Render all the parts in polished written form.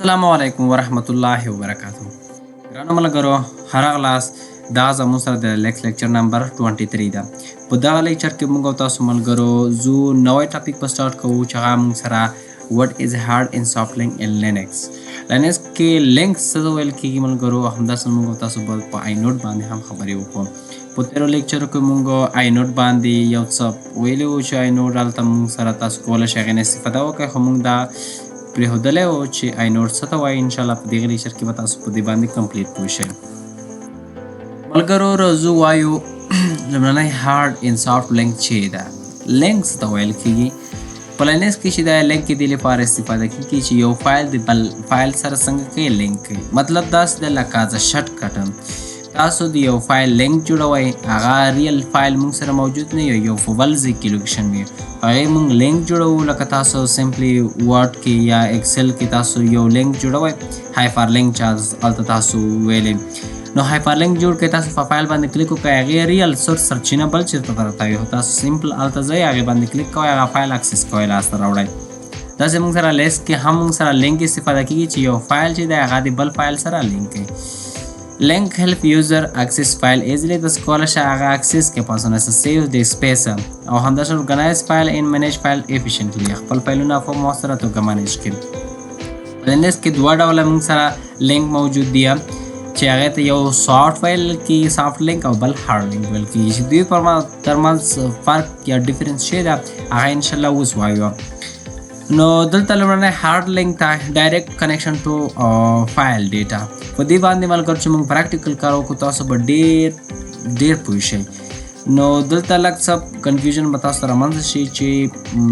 السلام علیکم ورحمت الله وبرکاتہ. ګرانو ملګرو، هر اغلاس دا زموږ سره د لیکچر نمبر 23 ده. په دغه لیکچر کې موږ او تاسو ملګرو زو نوی ټاپک په سٹارټ کوو چې هغه موږ سره what is hard in soft link in Linux. لینکس کې لینکس څه ویل کېږي ملګرو، همداسې موږ او تاسو په اینوډ باندې هم خبرې وکړو. په تېرو لیکچرو کې موږ اینوډ باندې یو څه ویلي وو چې اینوډ هلته موږ سره تاسو کولی شئ هغې نه استفاده وکړئ، خو موږ دا پرېښودلی وو چې اینوډ څه ته وایي. انشاءالله په دغه لیکچر کې به تاسو په دې باندې کمپلیټ پوه شئ. ملګرو رزو وایو لومړنی هارډ ان سافټ لینک چې ده لینکس ته ویل کېږي. په لینکس کې چې دا لینک کې دې لپاره استفاده کېږي چې یو فایل د بل فایل سره څنګه کوي لینک کوي. مطلب داسې ده لکه زه شټ کټم، تاسو د یو فایل لینک جوړوئ، هغه ریل فایل موږ سره موجود نه یو په بل ځای کې لوکیشن وي، هغې موږ لینک جوړوو. لکه تاسو سمپلی ورډ کې یا ایکسل کې تاسو یو لینک جوړوئ، هایپر لینک چې هلته تاسو ویلی نو هایپر لینک جوړ کړئ. تاسو په فایل باندې کلیک وکړئ، هغې ریل سورس سرچینه بل چېرته درته وي، تاسو سمپل هلته ځئ، هغې باندې کلیک کوئ، هغه فایل اکسس کوئ، لاسته راوړئ. داسې موږ سره لیست کې هم موږ سره لینک استفاده کېږي چې یو فایل چې دی هغه د بل فایل سره لینک کوي. Link help user access file easily. The scholar هغه access کې پاسونه save the space او همداسې organize file and manage file efficiently. خپل فایلونه په مؤثره توګه مانیج کړي. لینکس کې دوه ډوله موږ سره لینک موجود دي چې هغې ته یو سافټ فایل کې سافټ لینک او بل هارډ لینک ویل کېږي چې دوی ترمنځ فرق یا ډیفرنس شی ده هغه انشاءالله اوس وایو. نو دلته لومړنی هارډ لینک ته ډایرکټ کنیکشن ټو فایل ډیټا. په دې باندې ملګرو چې موږ پریکټیکل کار وکړو تاسو به ډېر پوه شئ. نو دلته لږ څه کنفیوژن به تاسو سره رامنځته شي چې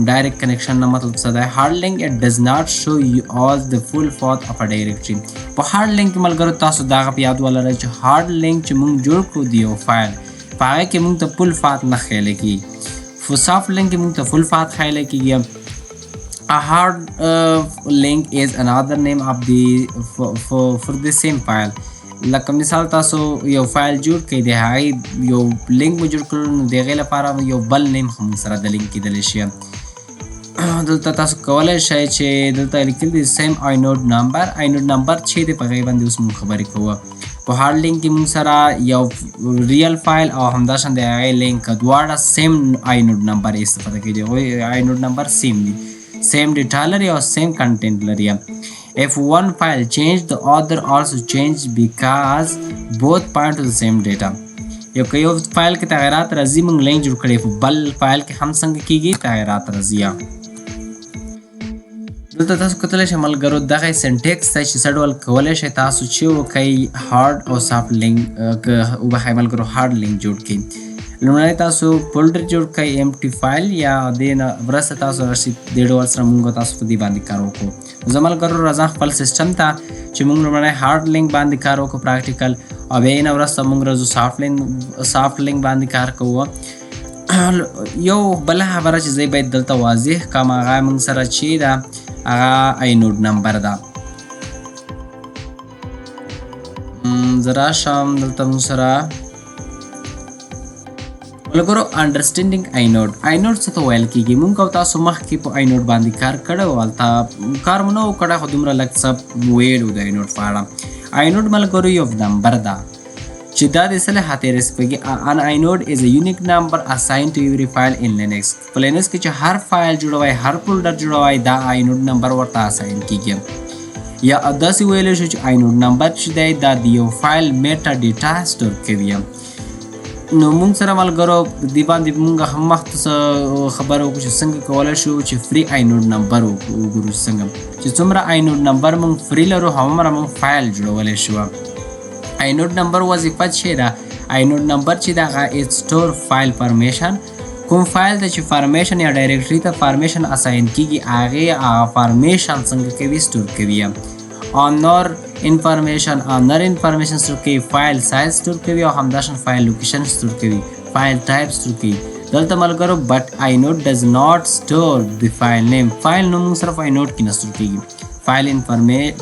ډایرکټ کنیکشن نه مطلب څه دی. هارډ لینک اټ ډز ناٹ شو یو آل د فول پاث اف ا ډایرکټري. په هارډ لینک کې ملګرو تاسو دا په یاد ولرئ چې هارډ لینک چې موږ جوړ کړو د یو فایل په هغې کې موږ ته فول پاث نه ښیلی کېږي. په سافټ لینک کې موږ ته فول پاث ښیلی کېږي. A hard link is another name of the for the same file. لکه مثال تاسو یو فایل جوړ کړئ، د هغې یو لینک مو جوړ کړو نو د هغې لپاره یو بل نیم هم سره د لینک کېدلی شي. دلته تاسو کولی شئ چې دلته لیکل دي سیم اینوډ نمبر. اینوډ نمبر چې دی په هغې باندې اوس موږ خبرې کوو. په هارډ لینک کې موږ سره یو ریل فایل او همداشان د هغې لینک دواړه سیم اینوډ نمبر استفاده کوي. د هغوی اینوډ نمبر سیم دی، same data لري او same content لري. If one file changed, the other also changed because both point to the same data. یو فایل کې تغیرات راځي، موږ لینک جوړ کړی په بل فایل کې هم څنګه کېږي تغیرات راځي. دلته تاسو کتلی شئ ملګرو دغه سینټیکس دی چې څه ډول کولی شئ تاسو چې وکئ هارډ او سافټ لینک وبخئ ملګرو هارډ لینک جوړ کړئ. لومړی تاسو فولډر جوړ کړئ امټي فایل یا دې نه وروسته تاسو راشئ دې ډول سره موږ تاسو په دې باندې کار وکړو. زه ملګرو راځم خپل سیستم ته چې موږ لومړی هارډ لینک باندې کار وکړو پراکټیکل او بیا یې نه وروسته موږ راځو سافټ لینک باندې کار کوو. یو بله خبره چې زه باید دلته واضح کړم هغه موږ سره چې ده هغه اینوډ نمبر ده. زه راشم دلته موږ سره ملګرو انډرسټینډینګ اینوډ. اینوډ څه ته ویل کېږي؟ موږ او تاسو مخکې په اینوډ باندې کار کړی و، هلته کار مو نه و کړی خو دومره لږ څه ویل و د اینوډ په اړه. اینوډ ملګرو یو نمبر ده چې دا د څه له خاطرې رسپږي. ان اینوډ از ا یونیک نمبر اساین ټو ایوری فایل ان لینکس. په لینکس کې چې هر فایل جوړوئ هر فولډر جوړوئ دا اینوډ نمبر ورته اساین کېږي. یا داسې ویلی شو چې اینوډ نمبر چې دی دا د یو فایل میټا ډیټا سټور کوي. نو موږ سره ملګرو دې باندې موږ هم مخکې څه خبره وکړو چې څنګه کولی شو چې فری اینوډ نمبر وګورو، څنګه چې څومره اینوډ نمبر موږ فری لرو هغومره موږ فایل جوړولی شو. اینوډ نمبر وظیفه چې ده اینوډ نمبر چې ده هغه سټور فایل پرمیشن. کوم فایل ته چې فارمیشن یا ډایرکټري ته فارمیشن اساین کېږي هغې فارمیشن څنګه کوي سټور کوي. آنر انفارمیشن سټور کوي، فایل سایز سټور کوي او همداشان فایل لوکیشن سټور کوي، فایل ټایپ سټور کوي. دلته ملګرو بټ اینوډ ډز ناٹ سټور د فایل نیم. فایل نوم موږ صرف اینوډ کې نه سټور کېږي.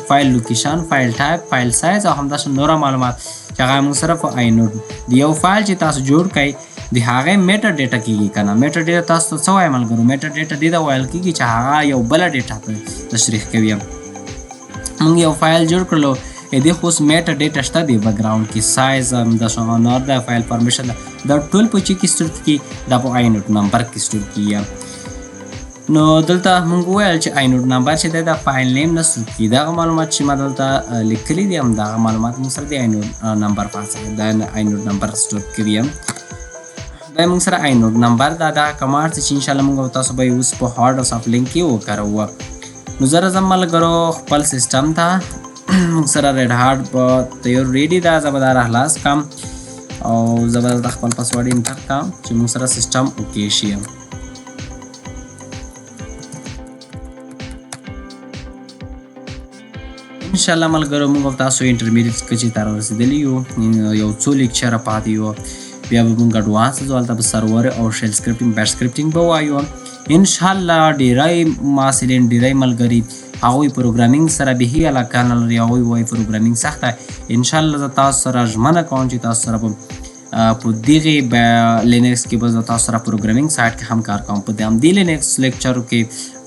فایل لوکیشن، فایل ټایپ، فایل سایز او همداشان نوره معلومات چې هغه موږ صرف اینوډ د یو فایل چې تاسو جوړ کړئ د هغې میټا ډیټا کېږي که نه. میټا ډیټا تاسو ته څه وایي ملګرو؟ میټا ډیټا دې ته ویل کېږي چې هغه یو بله ډیټا ته تشریح کوي. موږ یو فایل جوړ کړلو دې خو اوس میټا ډیټا شته دی بیکګراوند کې سایز د اونر د فایل پرمیشن دا ټول په چې کې سټور کی دا په آینوډ نمبر کې سټور کیه نو دلته موږ وویل چې آینوډ نمبر چې دا فایل نیم نه سټور کی دا معلومات چې ما دلته لیکلي دي هم دا معلومات موږ سره د آینوډ نمبر پاسه دا آینوډ نمبر سټور کړی دا موږ سره آینوډ نمبر دا کمانډ چې ان شاء الله موږ تاسو به اوس په هارد او سافټ لینک کې وکړو نو زه راځم ملګرو خپل سیستم ته موږ سره ریډ هارد په تیار ریډي دا زبردار خلاص کم او زبردست خپل پاسورډ انټر کړم چې موږ سره سیستم اوکې شي ان شاء الله ملګرو موږ تاسو انټرمیډیټ کې تر رسیدلی یو څو لیکچر پاتې یو بیا به موږ اډوانس ځولته په سرور او شیل سکرپټینګ بیش سکرپټینګ به وایو ان شاء الله ډیرای ماسلین ډیرای ملګری هغوی پروګرامینګ سره به علاقه نه لري هغوی وایي پروګرامینګ سخته ان شاء الله زه تاسو سره ژمنه کوم چې تاسو سره په دغه لینکس کې به زه تاسو سره پروګرامینګ سایټ کې هم کار کوم په همدې لینکس لیکچرو کې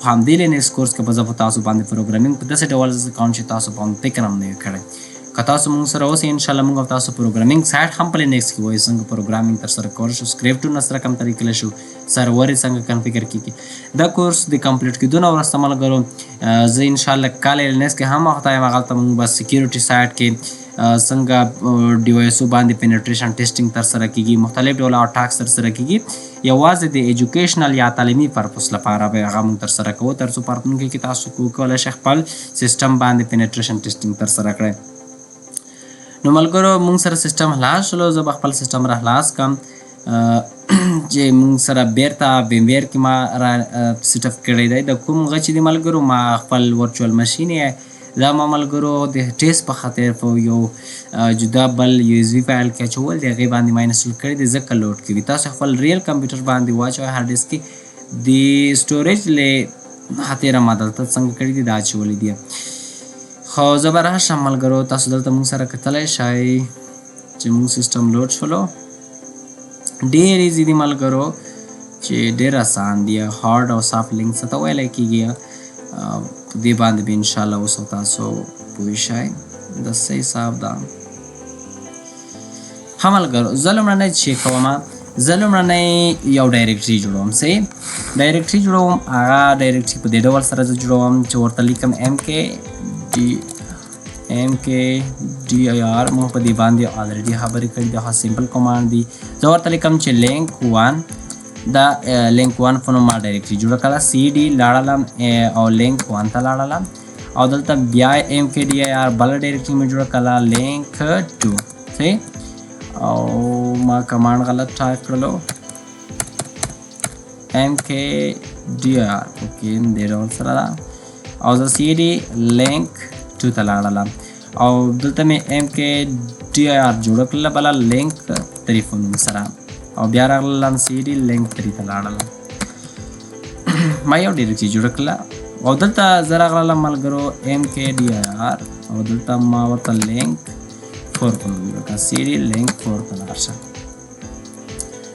همدې لینکس کورس کې به زه په تاسو باندې پروګرامینګ په داسې ډول زه کوم چې تاسو باندې فکر هم نه کړی که تاسو موږ سره اوسئ ان شاء الله موږ تاسو پروګرامینګ سایټ هم په لینکس کې وایو څنګه پروګرامینګ ترسره کولی شو سکرپټونه سره کوم طریقې له شو سرور یې څنګه کنفیګر کېږي دا کورس د کمپلیټ کېدو نه وروسته ملګرو زه ان شاء الله کالي لینکس کې هم وخت یم هغلته موږ به سکیورټي سایټ کې څنګه ډیوایسو باندې پینټریشن ټیسټینګ ترسره کېږي مختلف ډول اټاکس ترسره کېږي یوازې د ایجوکیشنل یا تعلیمي پرپس لپاره به هغه موږ ترسره کوو تر څو په راتلونکي کې تاسو کولی شئ خپل سیسټم باندې پینټریشن ټیسټینګ ترسره کړئ نو ملګرو موږ سره سیستم خلاص شلو زه به خپل سیستم را خلاص کړم چې موږ سره بیرته ویمویر کې ما را سیټ اپ کړی دی د کوم هغه چې د ملګرو ما خپل ورچوال ماشین یې دا ما ملګرو د ټیسټ په خاطر په یو جدا بل یو اس بي فایل کې اچول د هغې باندې ما انسټال کړی دی ځکه لوډ کوي تاسو خپل ریل کمپیوټر باندې واچوئ هارډ ډسک کې د سټوریج له خاطر ما دلته څنګه کړي دي دا اچولی دي خو زه به راشم ملګرو تاسو دلته موږ سره کتلی شئ چې موږ سیسټم لوډ شولو ډېر ایزي دي ملګرو چې ډېر اسان دي هارډ او سافټ لینک څه ته ویلی کېږي په دې باندې به انشاءالله اوس تاسو پوه شئ د څه حساب ده ښه ملګرو زه لومړنی چې کوم زه لومړنی یو ډایرکټري جوړوم صحیح ډایرکټري جوړوم هغه ډایرکټري په دې ډول سره زه جوړوم چې ورته لیکم mkdir موږ په دې باندې الریډي خبرې کړي دا سمپل کمانډ دی زه ورته لیکم چې لینک 1 دا لینک 1 په نوم ما ډایرکټري جوړه کړه cd لاړلم او لینک 1 ته لاړلم او دلته بیا mkdir بل ډایرکټري مې جوړه کړه لینک 2 صحیح او ما کمانډ غلط ټایپ کړلو mkdir اوکې دې ډول سره ده او زه cd لینک 2 ته لاړلم او دلته مې mkdir جوړه کړله بله لینک 3 په نوم سره او بیا راغلم cd لینک 3 ته لاړلم ما یو ډایرکټري جوړه کړله او دلته زه راغلم ملګرو mkdir او دلته ما ورته لینک 4 په نوم جوړه کړه cd لینک 4 ته لاړ شه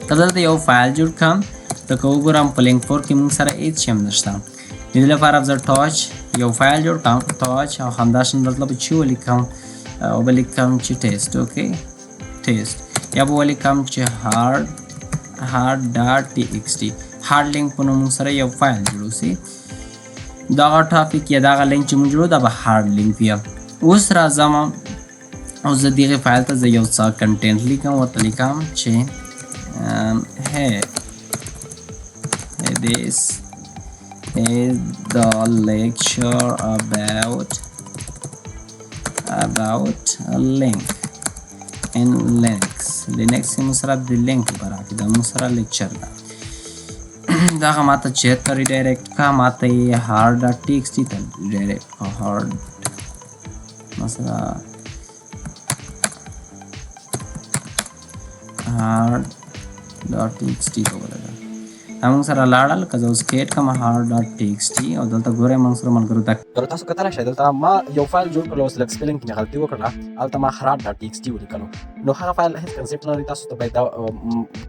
که دلته یو فایل جوړ کړم لکه وګورم په لینک 4 کې موږ سره هېڅ شی هم نشته د دې لپاره زه ټاچ یو فایل جوړ کړم ټاچ او همداشان دلته به چې ولیکم او به لیکم چې ټیسټ اوکې ټیسټ یا به ولیکم چې هارد ډاټ txt هارد لینک په نوم سره یو فایل جوړوسي دغه ټاپک یا دغه لینک چې موږ جوړو دا به هارد لینک وي اوس راځم او زه دغه فایل ته زه یو څه کنټینټ لیکم ورته لیکم چې this is the lecture about link in linux کې مسره د لینک لپاره کې دا مسره لیکچر ده دا ماته چیرته ریډایرکټ کا ماته هارد ډاټ txt ته ریډایرکټ هارد مسره هارد ډاټ txt ته ولګا موږ سره لاړل که زه اوس کریټ کړم هارد ډاټ txt او دلته ګورئ موږ سره ملګرو تاسو کتلی شئ دلته ما یو فایل جوړ کړی اوس لږ سپیلنګ کې مې غلطي وکړله هلته ما هارد ډاټ txt ولیکلو نو هغه فایل هېڅ کنسپټ نه لري تاسو ته باید دا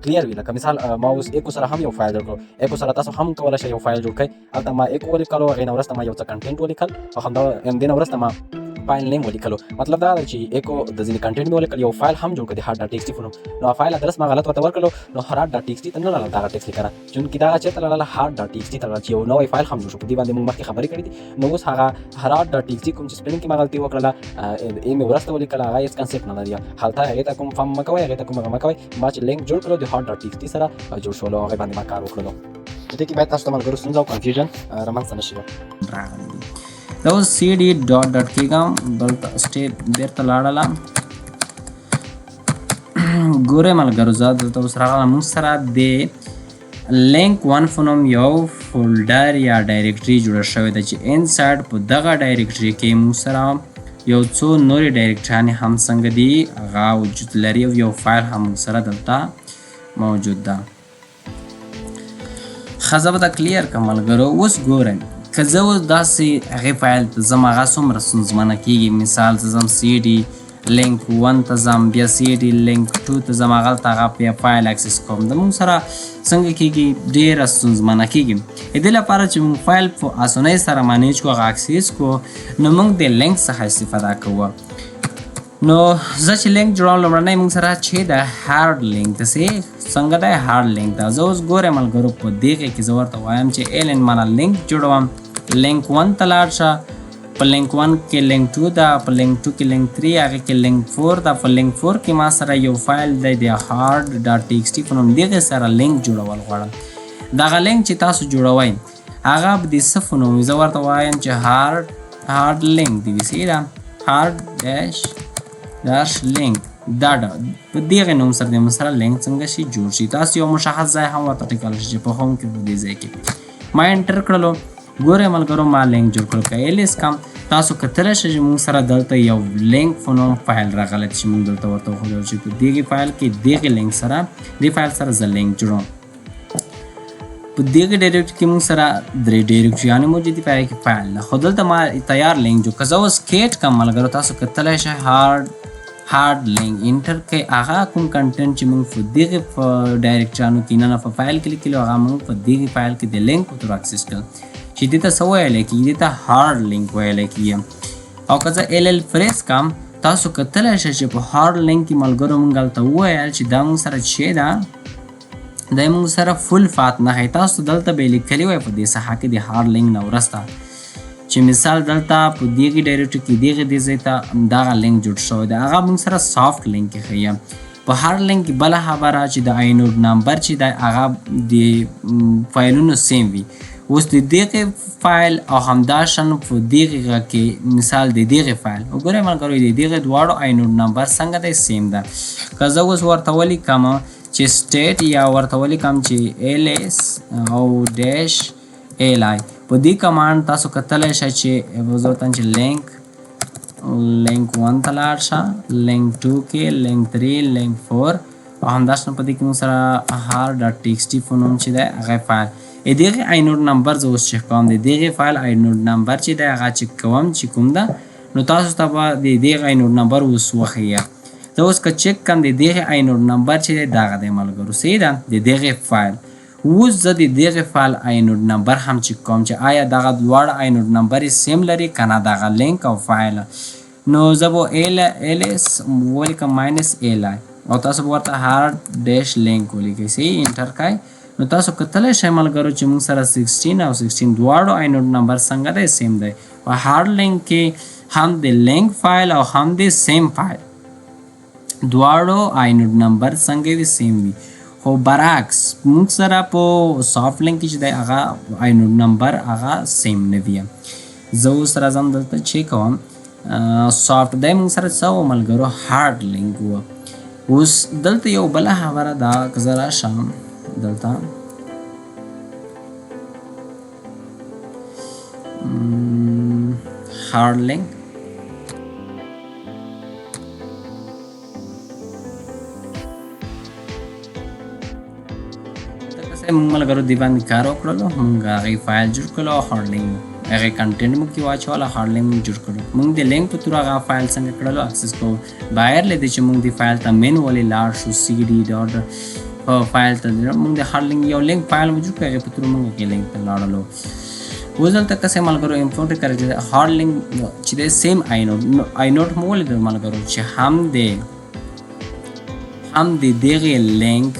کلیر وي لکه مثال ما اوس ایکو سره هم یو فایل جوړ کړو ایکو سره تاسو هم کولی شئ یو فایل جوړ کړئ هلته ما ایکو ولیکلو هغې نه وروسته ما یو څه کنټینټ ولیکل او همدې نه وروسته ما فایل نیم ولیکلو مطلب دا دی چې ایکو د ځینې کنټینټ مې ولیکل یو فایل هم جوړ کړ د هارد ډاټ ټي ایکس ټي فونم نو فایل ادرس ما غلط ورته ورکړلو نو هارد ډاټ ټي ایکس ټي ته نه لاړل دغه ټیکسټ لیکنه چونکې دغه چېرته لاړله هارد ډاټ ټي ایکس ټي ته لاړله چې یو نوی فایل هم جوړ شو په دې باندې موږ مخکې خبرې کړې دي نو اوس هغه هارد ډاټ ټي ایکس ټي کوم چې سپیلنګ کې ما غلطي وکړله ای مې ورسته ولیکله هغه هېڅ کنسپټ نه لري هلته هغې ته کوم فهم مه کوئ هغې ته کوم هغه مه کوئ ما چې لینک جوړ کړو د هارد ډاټ ټي ایکس ټي سره جوړ شولو هغې باندې ما کار وکړلو په دې کې باید تاسو ته ملګرو ستونزه او کنفیوژن رامنځته نه شي راغلی دي دا اوس سی ډي ډاټ ډاټ کېږم بلته سټیپ بېرته لاړله ګورئ ملګرو زه دلته اوس راغلم موږ سره د لینک ون فونم یو فولډر یا ډایرکټري جوړه شوې ده چې انسایډ په دغه ډایرکټري کې موږ سره یو څو نورې ډایرکټریانې هم څنګه دي هغه وجود لري او یو فایل هم موږ سره دلته موجود ده ښه زه به دا کلیر کړم ملګرو اوس ګورئ که زه اوس داسې هغې فایل ته ځم هغه څومره ستونزمنه کېږي مثال زه ځم سی ډي لینک 1 ته ځم بیا سی ډي لینک 2 ته ځم هغلته هغه بیا فایل اکسس کوم د موږ سره څنګه کېږي ډېره ستونزمنه کېږي د دې لپاره چې موږ فایل په اسانۍ سره مانیج کړو هغه اکسس کړو نو موږ د لینک څخه استفاده کوو نو زه چې لینک جوړوم لومړنی موږ سره چې د هارد لینک داسې څنګه دی هارد لینک ده زه اوس ګورئ ملګرو په دغې کې زه ورته وایم چې ایلن مانا لینک جوړوم لینک 1 ته لاړ شه په لینک 1 کې لینک 2 ده په لینک 2 کې لینک 3 هغې کې لینک 4 ده په لینک 4 کې ما سره یو فایل دی د هارد ډاټ ټي ایکس ټي په نوم دغې سره لینک جوړول غواړم دغه لینک چې تاسو جوړوئ هغه به د څه په نوم وي زه ورته وایم چې هارد لینک دی ویسې ده هارد ډاش لینک دا په دغې نوم سره د موږ سره لینک څنګه شي جوړ شي تاسو یو مشخص ځای هم ورته ټاکلی شي چې په هوم کې په دې ځای کې ما انټر کړلو ګورئ ملګرو ما لینک جوړ کړو که ایلیس کم تاسو کتلی شئ چې موږ سره دلته یو لینک په نوم فایل راغلی چې موږ دلته ورته وښودل چې په دغې فایل کې دغې لینک سره دې فایل سره زه لینک جوړوم په دغې ډایرکټري کې موږ سره درې ډایرکټریانې موجود دي په هغې کې فایل ده خو دلته ما تیار لینک جوړ که زه اوس کیټ کړم ملګرو تاسو کتلی شئ هارد لینک انټر کړئ هغه کوم کنټینټ چې موږ په دغې ډایرکټریانو کې نه په فایل کې لیکلي هغه موږ په دغې فایل کې د لینک په توګه اکسس کړل چې دې ته څه ویلی کېږي دې ته هارد لینک ویلی کېږي او که زه ایل پریس کړم تاسو کتلی شئ چې په هارد لینک کې ملګرو موږ هلته وویل چې دا موږ سره چې ده دا موږ سره فل فات نښی تاسو دلته به یې لیکلي وی په دې ساحه کې د هارد لینک نه وروسته چې مثال دلته په دغې ډایرکټري کې دغې ځای ته دغه لینک جوړ شوی دی هغه موږ سره سافټ لینک کې ښیي په هارد لینک کې بله خبره چې د اینوډ نمبر چې دی هغه د فایلونو سیم وي اوس د دغې فایل او همداشان په دغې کې مثال د دغې فایل وګورئ ملګرو د دغې دواړو اینوډ نمبر څنګه دی سیم ده که زه اوس ورته ولیکم چې سټیټ یا ورته ولیکم چې ایلیس او ډیش ایل آی په دې کمانډ تاسو کتلی شئ چې زه ورته چې لینک 1 ته لاړ شه لینک 2 کې لینک 3 لینک 4 او همداشان په دې کې موږ سره هارد ډاټ ټي ایکس ټي په نوم چې دی هغه فایل دغې اینوډ نمبر زه اوس چک کوم د دغې فایل اینوډ نمبر چې دی هغه چک کوم چې کوم ده نو تاسو ته به د دغې اینوډ نمبر اوس وښیي زه اوس که چک کړم د دغې اینوډ نمبر چې دی دغه دی ملګرو صحیح ده د دغې فایل اوس زه د دغې فایل اینوډ نمبر هم چک کوم چې آیا دغه دواړه اینوډ نمبر یې سیم لري که نه دغه لینک او فایل نو زه به ایلیس ولیکم ماینس ایل آی او تاسو به ورته هارد ډیش لینک ولیکئ صحیح انټر کړئ نو تاسو کتلی شئ ملګرو چې موږ سره 16 او 16 دواړو اینوډ نمبر څنګه دی سیم دی په هارد لینک کې هم د لینک فایل او هم د سیم فایل دواړو اینوډ نمبر څنګه وي سیم وي خو برعکس موږ سره په سافټ لینک کې چې دی هغه اینوډ نمبر هغه سیم نه وي زه اوس راځم دلته چک کوم سافټ دی موږ سره څه و ملګرو هارد لینک و اوس دلته یو بله خبره ده که زه راشم دلته هارد لینک موږ ملګرو دې باندې کار وکړلو موږ هغې فایل جوړ کړلو او هارد لینک هغې کنټینټ موږ کې واچول او هارد لینک موږ جوړ کړلو موږ د لینک په تور هغه فایل څنګه کړلو اکسس کوو بهر له دې چې موږ دې فایل ته مینولي لاړ شو سی ډي ډاټ فایل ته موږ د هارد لینک یو لینک فایل موجود کړو هغې په تور موږ هغې لینک ته لاړلو اوس دلته کسې ملګرو امپورټ کړی چې هارډ لینک چې دی سیم آینوډ نو آینوډ مو ولیدل ملګرو چې هم د دغې لینک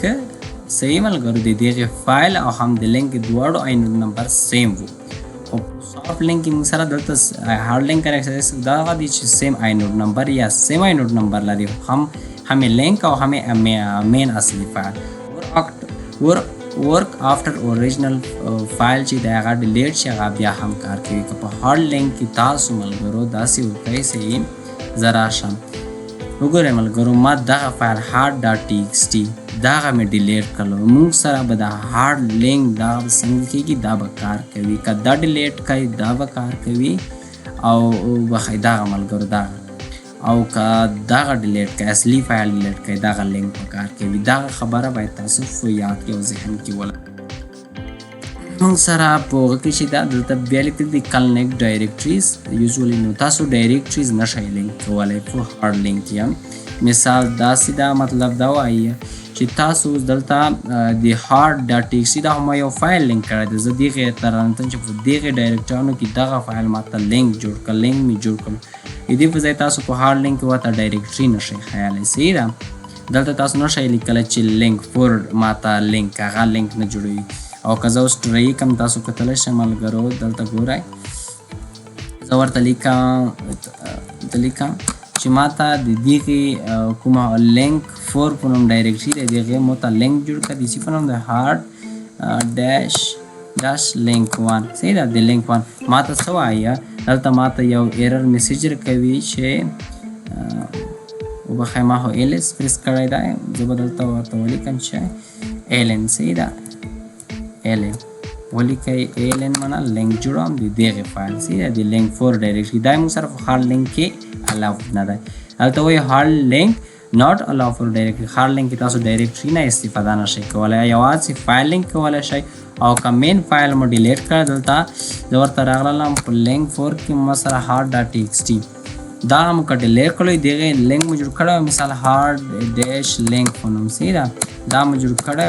صحیح ملګرو د دغې فایل او هم د لینک دواړو آینوډ نمبر سیم وو او سافټ لینک کې موږ سره دلته هارډ لینک کنیکټ دا هغه دی چې سیم آینوډ نمبر یا سیم آینوډ نمبر لري همې لینک او همې مین اصلي فایل ورک آفټر اوریجنل فایل چې د هغه ډیلیټ شي هغه بیا هم کار کوي که په هارډ لینک کې تاسو ملګرو داسې وکړئ صحیح زه راشم وګورئ ملګرو ما دغه فایل هارډ ډاټ ټي ایکس ټي دغه مې ډیلیټ کړلو موږ سره به د هارډ لینک دا به څنګه کېږي دا به کار کوي که دا ډیلیټ کوي دا به کار کوي او بخی دغه ملګرو دغه او که دغه ډیلیټ کوي اصلي فایل ډیلیټ کوي دغه لینک په کار کوي دغه خبره باید تاسو یاد کې او ذهن کې ولرئ موږ سره په هغه کې چې دا دلته بیا لیکل دي کنیکټ ډایرکټریز یوزولي نو تاسو ډایرکټریز نشئ لینک کولی په هارډ لینک کې مثال داسې دا مطلب دا وایي چې تاسو دلته د هارډ ډاټ ټي ایکس ټي دا هم یو فایل لینک کړی دی زه دغې ته رانتم چې په دغې ډایرکټریانو کې دغه فایل ماته لینک جوړ کړ لینک مې جوړ کړ د دې په ځای تاسو په هارډ لینک کې ورته ډایرکټري نشئ خیالی صحیح ده دلته تاسو نشئ لیکلی چې لینک فورډ ماته لینک هغه لینک نه جوړوي او که زه اوس ټرای کوم تاسو کتلی شئ ملګرو دلته ګورئ زه ورته لیکم چې ماته د دغې کومه لینک فور په نوم ډایرکټري دی د هغې مو ته لینک جوړ کړه د سی په نوم د هارډ ډاش لینک وان صحیح ده د لینک وان ماته څه وایه دلته ماته یو ایرر میسیج راکوي چې وبخئ ما خو ایل ایس پریس کړی دی زه به دلته ورته ولیکم چې ایلن صحیح ده ایلن ولیکئ ایلن معنا لینک جوړوم د دغې فایل صحیح ده د لینک فور ډایرکټري دا موږ سره په هارډ لینک کې الاو نه دی هلته وایي هارډ لینک not allow for directory هارډ لینک کې تاسو ډایرکټري نه استفاده نشئ کولی یوازې فایل لینک کولی شئ او که مین فایل مو ډیلیټ کړه دلته زه ورته راغلم په لینک فور کې ما سره هارډ ډاټ ټي ایکس ټي دا مو که ډیلیټ کړی دغې لینک مو جوړ کړی مثال هارډ ډیش لینک په نوم صحیح ده دا مو جوړ کړی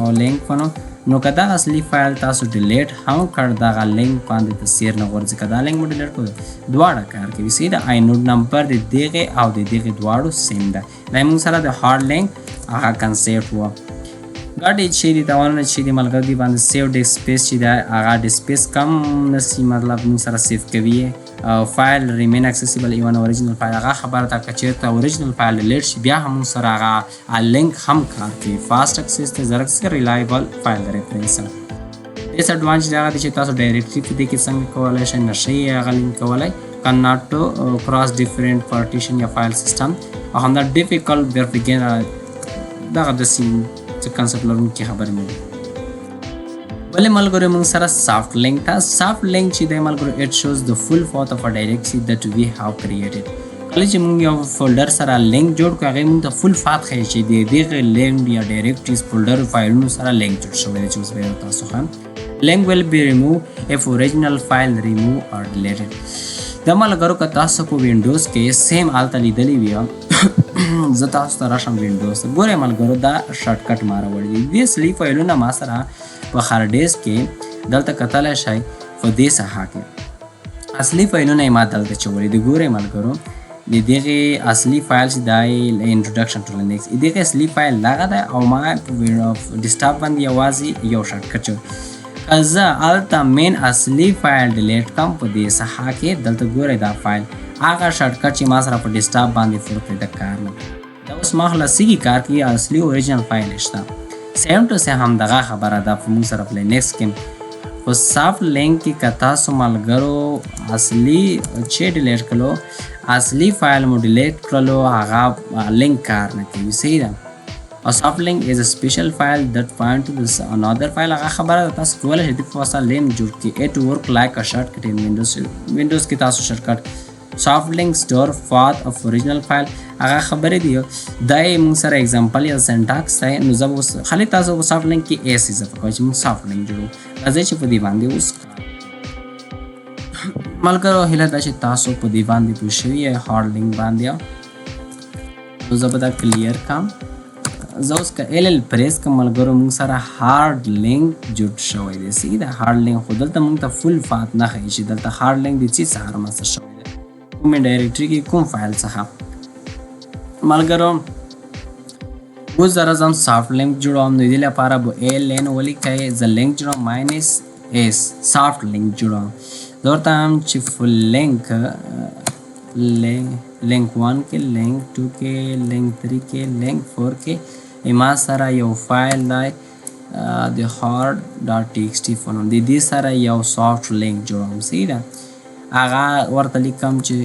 او لینک په نوم نو که دا اصلي فایل تاسو ډیلیټ هم کړ دغه لینک باندې تصویر نه غورځي که دا لینک مو ډیلیټ کړو دواړه کار کوي صحیح ده آینوډ نمبر د دغې او د دغې دواړو سیم ده دا موږ سره د هارډ لینک هغه کنسیپټ وه ګډې چې دي تاوانونه چې دي ملګرو دي باندې سیو ډیسک سپیس چې ده هغه ډیسک سپیس کم نسی مطلب موږ سره سیف کوي فایل ریمین اکسیسیبل ایون اوریجنل فایل هغه خبره ده که چېرته اوریجنل فایل ډیلیټ شي بیا هم موږ سره هغه لینک هم کار کوي فاسټ اکسیس دی زر اکسیس ریلایبل فایل د ریفرنس ډیس اډوانټیج دا دی چې تاسو ډایرکټري په دې کې څنګه کولی شئ نشئ هغه لینک کولی cannot to cross different partition یا فایل سیستم او همدا ډیفیکلټ فار بګینر دغه داسې کنسپټ لرونکي خبرې مې دي بلې ملګرو موږ سره سافټ لینک ته سافټ لینک چې دی ملګرو اټ شوز د فل پاث اف ا ډایرکټري دیټ وی هاو کریټډ کله چې موږ یو فولډر سره لینک جوړ کړو هغې موږ ته فل پاث ښیي چې د دغې لینک یا ډایرکټریز فولډر فایلونو سره لینک جوړ شوی دی چې اوس به تاسو ښیم لینک will be removed if original file remove or deleted دا ملګرو که تاسو په وینډوز کې سیم هلته لیدلی وي زه تاسو ته راشم وینډوز ګورئ ملګرو دا شارټکټ ما راوړي دي دې اصلي فایلونه ما سره په هارډ ډیسک کې دلته کتلی شئ په دې ساحه کې اصلي فایلونه یې ما دلته چوړي دي ګورئ ملګرو د دغې اصلي فایل چې دا انټروډکشن ټو لینکس دغې اصلي فایل دغه دی او ما په ډیسکټاپ باندې یوازې یو شارټکټ چوړ که زه هلته مین اصلي فایل ډیلیټ کړم په دې ساحه کې دلته ګورئ دا فایل هغه شارټکټ چې ما سره په ډیسکټاپ باندې فور کړی د کار نه دا اوس ما خلاصیږي کار کې اصلي اوریجنل فایل شته سیم ټو سیم همدغه خبره ده په موږ سره په لینکس کې په سافټ لینک کې که تاسو ملګرو اصلي چې ډیلیټ کړلو اصلي فایل مو ډیلیټ کړلو هغه لینک کار نه کوي صحیح ده A soft link is a special file that point to this another file هغه خبره ده تاسو کولی شئ د په واسطه لینک جوړ کړئ it work like a shortcut in windows کې تاسو شارټکټ soft link store path of original file هغه خبرې دي دا یې موږ سره اگزامپل یا سینټاکس دی نو زه به اوس خالي تاسو په سافټ لینک کې ایس اضافه کوئ چې موږ سافټ لینک جوړو راځئ چې په دې باندې اوس ملګرو هیله ده چې تاسو په دې باندې پوه شوي یې هارډ لینک باندې نو زه به دا کلیر کړم زه اوس که ال پریس کوم ملګرو موږ سره هارد لینک جوړ شوی دی سیده هارد لینک خو دلته موږ ته فل فات نه ښیي چې دلته هارد لینک د څه څخه رامنځته شوی دی کومې ډایرکټري کې کوم فایل څخه ملګرو اوس زه ځم سافټ لینک جوړوم نو دې لپاره به ALN ولیکئ زه لینک جوړوم ماینس اس سافټ لینک جوړوم زه ورته وایم چې فل لینک لینک 1 کې لینک 2 کې لینک 3 کې لینک 4 کې ما سره یو فایل دی د هارد ډاټ ټي ایکس ټي فونم د دې سره یو سافټ لینک جوړوم سیده هغه ورته لیکم چې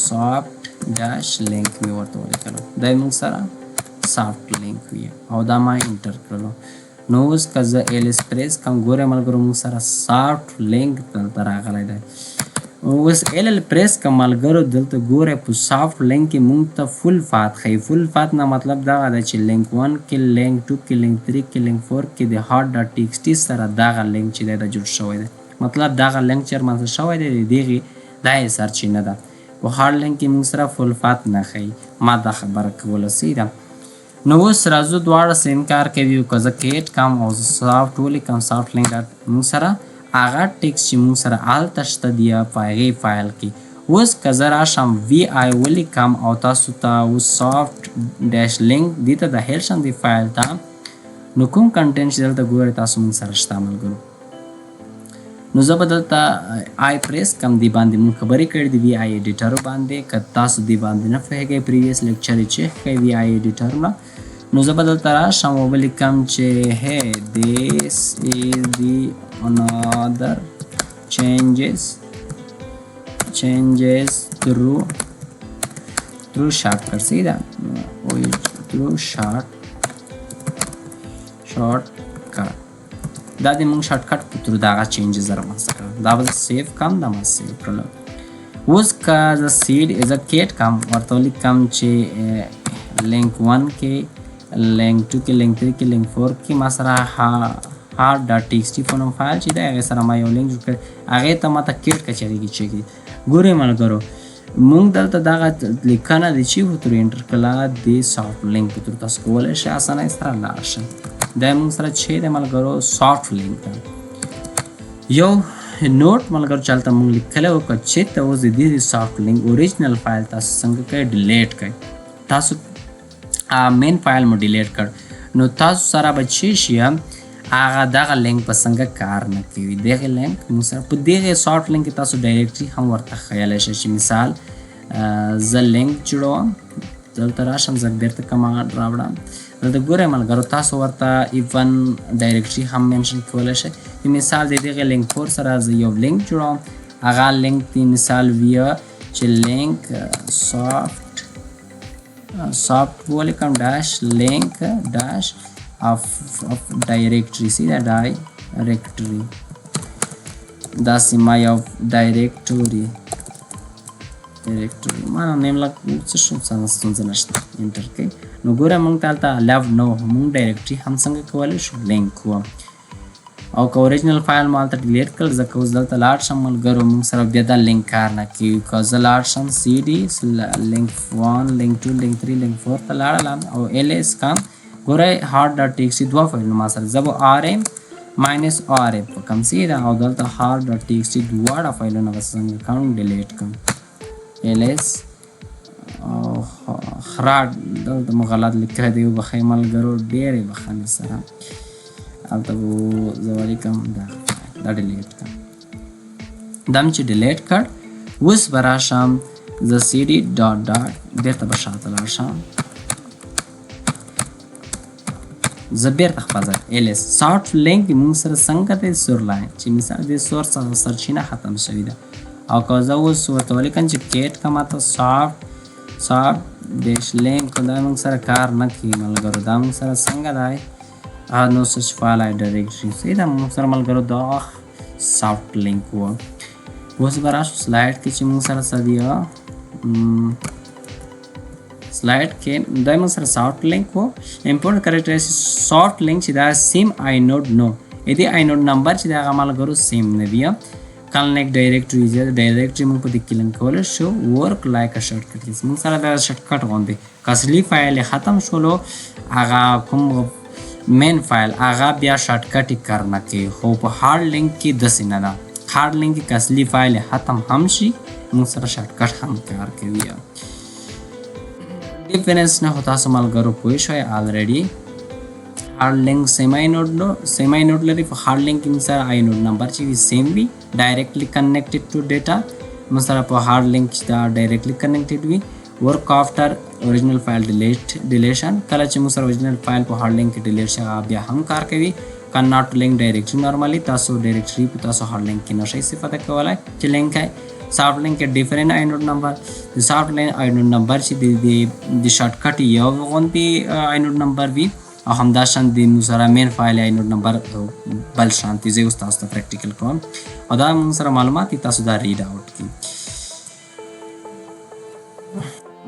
سافټ ډاش لینک مې ورته ولیکلو دا موږ سره سافټ لینک وي او دا ما انټر کړلو نو اوس که زه ایلس پریس کوم ګورئ ملګرو موږ سره سافټ لینک دلته راغلی دی اوس ال پریس کوم ملګرو دلته ګورئ په سافټ لینک کې موږ ته فل فات ښیي فل فات نه مطلب دغه دی چې لینک 1 کې لینک 2 کې لینک 3 کې لینک 4 کې د هارد ډاټ ټي ایکس ټي سره دغه لینک چې دی دا جوړ شوی دی مطلب دغه لینک چې رامنځته شوی دی د دغې دا یې سرچینه ده په هارد لینک کې موږ سره فل فات نه ښیي ما دا خبره کوله سیده نو اوس راځو دواړه سیم کار کوي که زه کیټ کوم او زه سافټ ولیکم سافټ لینک ډاټ موږ سره هغه ټیکس چې موږ سره هلته شته دی په هغې فایل کې اوس که زه راشم وی آی ولیکم او تاسو ته اوس سافټ ډیش لینک دې ته د هیل شم دې فایل ته نو کوم کنټینټ چې دلته ګورئ تاسو موږ سره شته ملګرو نو زه به دلته آی پریس کم دی باندې موږ خبرې کړې دي وی آی ایډیټر باندې که تاسو دې باندې نه پوهېږئ پریویس لیکچر یې چیک کړئ وی آی ایډیټرونه نو زه به دلته راشم او به لیکم چې hey this is the another changes through shortcut see that through shortcut دا د موږ شارټکټ په تر دغه چینجز رامنځته کړل دا به سیف کم دا ما سیف کړل اوس که زه سیډ از ا کیټ کم ورته ولیکم چې لینک 1 کې لینک 2 کې لینک 3 کې لینک 4 کې ما سره هارد ډاټ ټي ایکس ټي فونم فایل چې دی هغې سره ما یو لینک جوړ کړی هغې ته ماته کیټ کچرې کې چیک دي ګورئ ملګرو موږ دلته دغه لیکنه د چې په تر انټر کړله د سافټ لینک په تر تاسو کولی شئ اسانۍ سره لاړ شئ دا موږ سره چې دی ملګرو سافټ لینک ده یو نوٹ ملګرو چې هلته موږ لیکلی و که چېرته اوس د دې سافټ لینک اوریجنل فایل تاسو څنګه کوئ ډیلیټ کوئ تاسو مین فایل مو ډیلیټ کړ نو تاسو سره به چې شي هغه دغه لینک په څنګه کار نه کوي دغه لینک موږ سره په دغه سافټ لینک کې تاسو ډایرکټري هم ورته ښیلی شئ چې مثال زه لینک جوړوم دلته راشم زه بیرته کمانډ راوړم دلته ګورئ ملګرو تاسو ورته ایون ډایرکټري هم منشن کولی شئ مثال د دغه لینک 4 سره زه یو لینک جوړوم هغه لینک دی مثال ویه چې لینک soft ولیکم ډاش لینک ډاش of directory see that directory داسې ما یو directory ما نیم لږ څه شو ستونزه نشته انټر کوئ نو ګوره موږ ته هلته لو نو موږ ډایرکټري هم څنګه کولی شو لینک و او که اوریجنل فایل ما هلته ډیلیټ کړل ځکه اوس دلته لاړ شم ملګرو موږ سره بیا دا لینک کار نه کوي که زه لاړ شم سی ډي لینک 1 لینک 2 لینک 3 لینک 4 ته لاړلم او ایل ایس کم ګورئ هارد ډاټ ټي ایکس ټي دوه فایلونه ما سره زه به آر ایم ماینس آر ایم په کم سیده او دلته هارد ډاټ ټي ایکس ټي دواړه فایلونه به څنګه کوم ډیلیټ کړم ایل ایس او خراډ دلته مو غلط لیکلی دی وبخئ ملګرو ډېرې بخښنې سره هلته به زه ولیکم دا ډیلیټ کړم دا مې چې ډیلیټ کړ اوس به راشم زه سی ډي ډاټ ډاټ بېرته به شاته لاړ شم زه بیرته خپل ځای ایل ایس سافټ لینک موږ سره څنګه دی سور لاین چې مثال د سور سرچینه ختم شوې ده او که زه اوس ورته ولیکم چې کیټ که ماته سافټ ډیش لینک دا موږ سره کار نه کوي ملګرو دا موږ سره څنګه دی نو سچ فایل ډایرکټري صحیح ده موږ سره ملګرو دا سافټ لینک و اوس به راشو سلایډ کې چې موږ سره څه دی سلایډ کې دا موږ سره سافټ لینک و امپورټنټ کریکټریسټیک سافټ لینک چې دا سیم آینوډ نو دې آینوډ نمبر چې دا هغه ملګرو سیم نه وي کلنیک ډایرکټري موږ په دې کې لینک کولی شو ورک لایک شارټکټ کې موږ سره دا شارټکټ غوندې کسلی فایل ختم شولو هغه کوم مین فایل هغه بیا شارټکټ کرنا کې خو په هارد لینک کې داسې نه ده. هارد لینک کې کسلی فایل ختم هم شي موږ سره شارټکټ هم کار کوي. ډیفرنس نه هو تاسو ملګرو پوه شئ الریډي. هارد لینک سیمی نوډ لري. په هارد لینک کې موږ سره آی نوډ نمبر چې وي سیم وي ډایرکټلی کنیکټډ ټو ډیټا. موږ سره په هارد لینک چې دا ډایرکټلی کنیکټډ وي. ورک آفټر اوریجنل فایل ډیلیشن کله چې موږ سره اوریجنل فایل په هارد لینک کې ډیلیټ شي بیا هم کار کوي. کان ناٹ لینک ډایرکټری نورمالي تاسو ډایرکټری په تاسو هارد لینک کې نشئ استفاده کولای چې لینک ہے. سافټ لینک کې ډیفرنٹ آی نوډ نمبر. د سافټ لینک آی نوډ نمبر چې د شارټکټ یو غونډي آی نوډ نمبر وي او همداشان د موږ سره مین فایل آی نوډ نمبر بل شانتي زه اوس تاسو ته پریکټیکل کوم او دا موږ سره معلومات تاسو دا ریډ اوټ کی.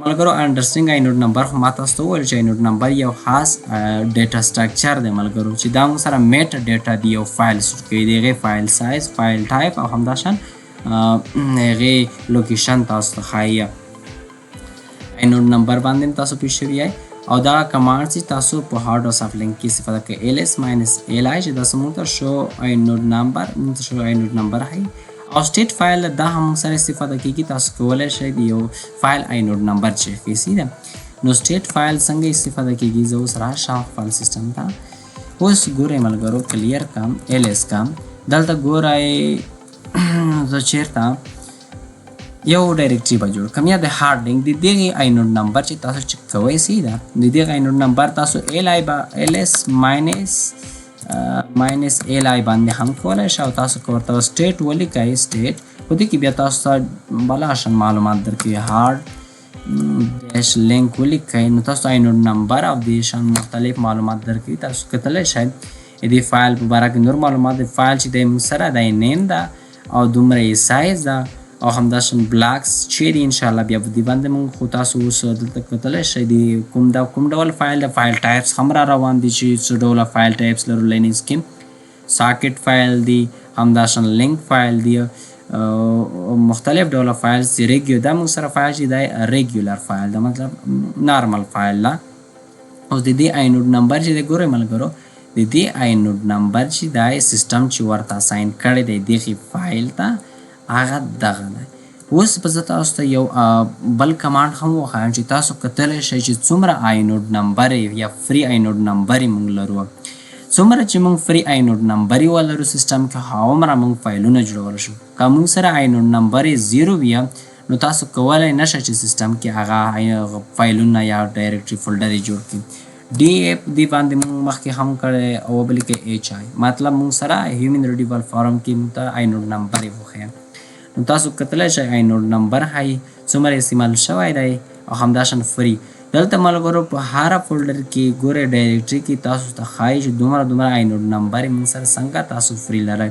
ملګرو انډرسټینګ آی نوډ نمبر خو ما تاسو ته وویل چې آی نوډ نمبر یو خاص ډیټا سټرکچر دی ملګرو چې دا موږ سره میټا ډیټا دی یو فایل سټور کوي. د هغې فایل سایز فایل ټایپ او همداشان هغې لوکیشن تاسو ته ښایي. آی نوډ نمبر باندې تاسو پوه شوي یئ او دا کمانډ چې تاسو په هارد او سافټ لینک کې استفاده کوئ ls -li چې دا موږ ته شو آی نوډ نمبر ښایي او سټیټ فایل دا هم سره استفاده کیږي. تاسو کولای شئ د یو فایل آی نوډ نمبر چیک کړئ. سیده نو سټیټ فایل څنګه استفاده کیږي زه اوس راشم فایل سیستم ته. اوس ګورئ ملګرو کلیر کم ls کم دلته ګورئ زه چیرته یو ډایرکټري به جوړ کړم یا د هارد لینک د دغې آی نوډ نمبر چې تاسو چیک کوئ سیده د دغې آی نوډ نمبر تاسو ls -li باندې هم کولای شئ او تاسو که ورته سټیټ ولیکئ سټیټ په دې کې بیا تاسو ته بلاشن معلومات درکوي. هارد ډیش لینک ولیکئ نو تاسو آی نوډ نمبر او د شان مختلف معلومات درکوي. تاسو کتلی شئ د فایل په باره کې نور معلومات. د فایل چې د موږ سره د نیم ده او دومره یې سایز ده او همداشان بلاکس چې دي انشاءالله بیا په دې باندې موږ خو تاسو اوس دلته کتلی شئ د کوم ډول فایل د فایل ټایپس هم را روان دي چې څه ډوله فایل ټایپس لرو لینکس کې ساکټ فایل دی همداشان لینک فایل دی مختلف ډوله فایلز دی. دا موږ سره فایل چې دی ریګولر فایل ده مطلب نارمل فایل ده. اوس د دې آی نوډ نمبر چې دی ګورئ ملګرو د دې آی نوډ نمبر چې دی سیستم چې ورته اساین کړی دی دغې فایل ته هغه دغه دی. اوس به زه تاسو ته یو بل کمانډ هم وښایم چې تاسو کتلی شئ چې څومره آی نوډ نمبر یا فری آی نوډ نمبر موږ لرو. څومره چې موږ فری آی نوډ نمبر ولرو سیستم کې هغومره موږ فایلونه جوړولی شو. که موږ سره آی نوډ نمبر یې 0 وي نو تاسو کولی نه شئ چې سیستم کې هغه فایلونه یا ډایرکټري فولډر یې جوړ کړي. دې باندې موږ مخکې هم کړی او بلې کې HI مطلب موږ سره هیومن ریډیبل فارم کې موږ ته آی نوډ نمبر یې وښیم. نو تاسو کتلی شئ آی نوډ نمبر ښایي څومره استعمال شوی دی او همداشان فری. دلته ملګرو په هره فولډر کې ګورئ ډایرکټري کې تاسو ته ښایي چې دومره آی نوډ نمبر یې موږ سره څنګه تاسو فری لرئ.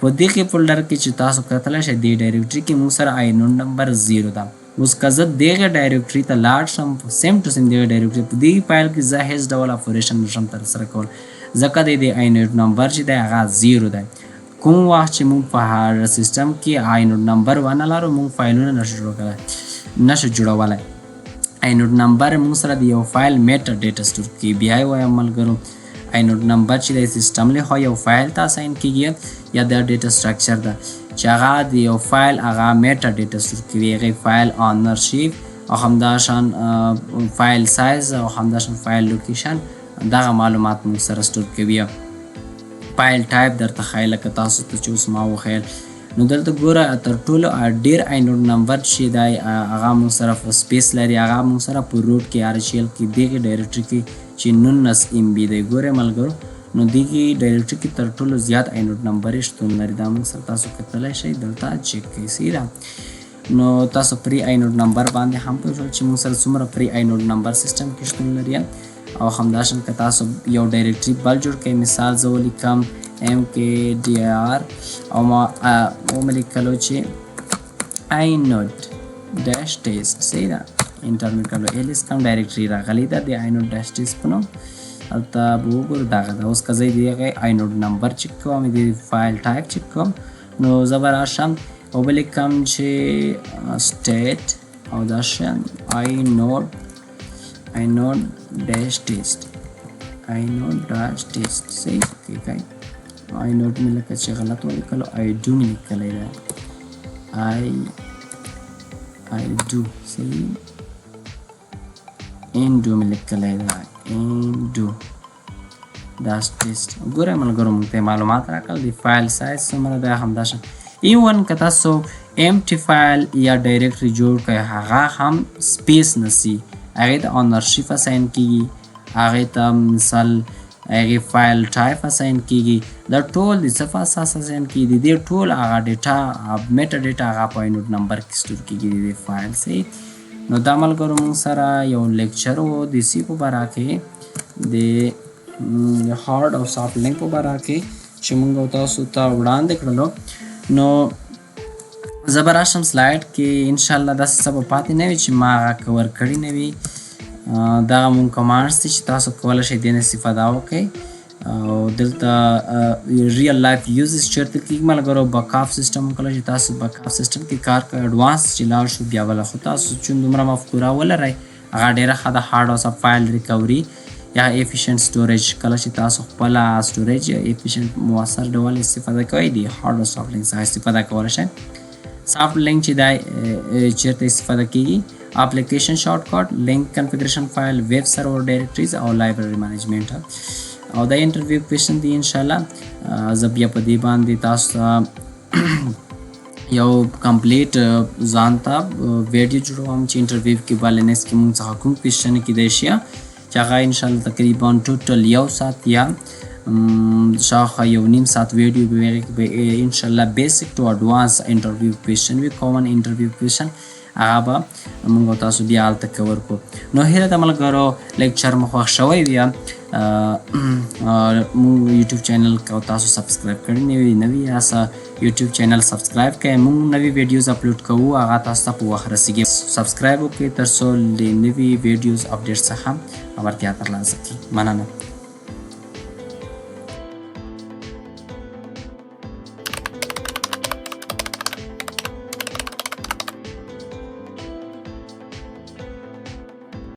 په دغې فولډر کې چې تاسو کتلی شئ دې ډایرکټري کې موږ سره آی نوډ نمبر 0 ده. اوس که زه دغې ډایرکټري ته لاړ شم سیم ټو سیم دغې ډایرکټري په دې فایل کې زه هېڅ ډول اپریشن نشم ترسره کول ځکه د دې آی نوډ نمبر چې دی هغه 0 دی. کوم وخت چې موږ په هر سیستم کې آی نوډ نمبر ونه لرو موږ فایلونه نشو جوړولی. آی نوډ نمبر موږ سره د یو فایل میټا ډیټا سټور کوي. بیا یې وایم ملګرو آی نوډ نمبر چې د سیستم له خوا یو فایل ته اساین کیږي یا د ډیټا سټرکچر ده چې هغه د یو فایل هغه میټا ډیټا سټور کوي. هغې فایل آنرشیپ او همداشان فایل سایز او همداشان فایل لوکیشن دغه معلومات موږ سره سټور کوي. فایل ټایپ درته ښایي لکه تاسو ته چې اوس ما وښیل. نو دلته ګوره تر ټولو ډېر آی نوډ نمبر چې دی هغه موږ سره سپیس لري هغه موږ سره په روټ کې RHL کې دغې ډایرکټري کې چې 19 MB دی. ګورئ ملګرو نو دغې ډایرکټري کې تر ټولو زیات آی نوډ نمبر یې شتون لري. دا موږ سره تاسو کتلی شئ دلته چیک کوئ سیده. نو تاسو فری آی نوډ نمبر باندې هم پوه شول چې موږ سره څومره فری آی نوډ نمبر سیستم کې شتون لري او همداشان که تاسو یو ډایرکټري بل جوړ کړئ مثال زه ولیکم mkdir او ما ولیکلو چې آی نوډ ډیش ټیسټ سیده انټر مې کړلو ls کم ډایرکټري راغلی ده د آی نوډ ډیش ټیسټ په نوم هلته به وګورو دغه ده. اوس که زه د هغې آی نوډ نمبر چک کوم د فایل ټایپ چک کوم نو زه به راشم او ولیکم چې سټیټ او دا شان آی نوډ inode dash test صحیح کې کوي inode مې لکه چې غلط ولیکلو I do مې لیکلی دی I do صحیح indo مې لیکلی دی indo dash test ګورئ ملګرو موږ ته معلومات راکړل د فایل سایز څومره دی همداشان ایون که تاسو empty فایل یا ډایرکټري جوړ کړئ هغه هم سپیس نسی هغې ته اونرشپ اساین کیږي هغې ته مثال هغې فایل ټایپ اساین کیږي دا ټول د څه په اساس اساین کیږي د دې ټول هغه ډیټا میټا ډیټا هغه په inode نمبر کې سټور کیږي د دې فایل صحیح نو دا ملګرو موږ سره یو لیکچر و د سی په باره کې د هارډ او سافټ لینک په باره کې چې موږ تاسو ته وړاندې کړلو نو زه به راشم سلایډ کې انشاءالله داسې څه به پاتې نه وي چې ما هغه کور کړي نه وي دغه مونږ کمانډس دي چې تاسو کولی شئ دې نه استفاده وکړئ او دلته ریل لایف یوزز چېرته کېږي ملګرو بکاپ سیسټم کله چې تاسو بکاپ سیسټم کې کار کوئ اډوانس چې لاړ شو بیا بله خو تاسو چون دومره مفکوره ولرئ هغه ډېره ښه ده هارډ او سب فایل ریکوري یا ایفیشنټ سټوریج کله چې تاسو خپله سټوریج ایفیشنټ مؤثر ډول استفاده کوئ د هارډ او سافټ لینک څخه استفاده کولی شئ سافټ لینک چې دی چېرته استفاده کېږي اپلیکیشن شارټ کټ لینک کنفیګریشن فایل ویب سرور ډایرکټریز او لایبرري مینجمنټ او دا انټرویو کوېشن دی انشاءالله زه بیا په دې باندې تاسو ته یو کمپلیټ ځان ته ویډیو جوړوم چې انټرویو کې به لینکس کې مونږ څخه کوم کوېشن کیدای شي چې هغه انشاءالله تقریبا ټوټل 1 ساعت یا شاوخوا 1.5 ساعت ویډیو به هغې کې به انشاءالله بیسک ټو اډوانس انټرویو کوېشن وي کامن انټرویو کوېشن هغه به موږ تاسو بیا هلته کور کړو نو هیله ده ملګرو لیکچر مو خوښ شوی وي موږ یوټیوب چینل که تاسو سبسکرایب کړي نه وي یاسه یوټیوب چینل سبسکرایب کړئ موږ نوي ویډیوز اپلوډ کوو هغه تاسو ته په وخت رسیږي سبسکرایب وکړئ تر څو د نوي ویډیوز اپډیټ څخه خبرتیا ترلاسه کړئ مننه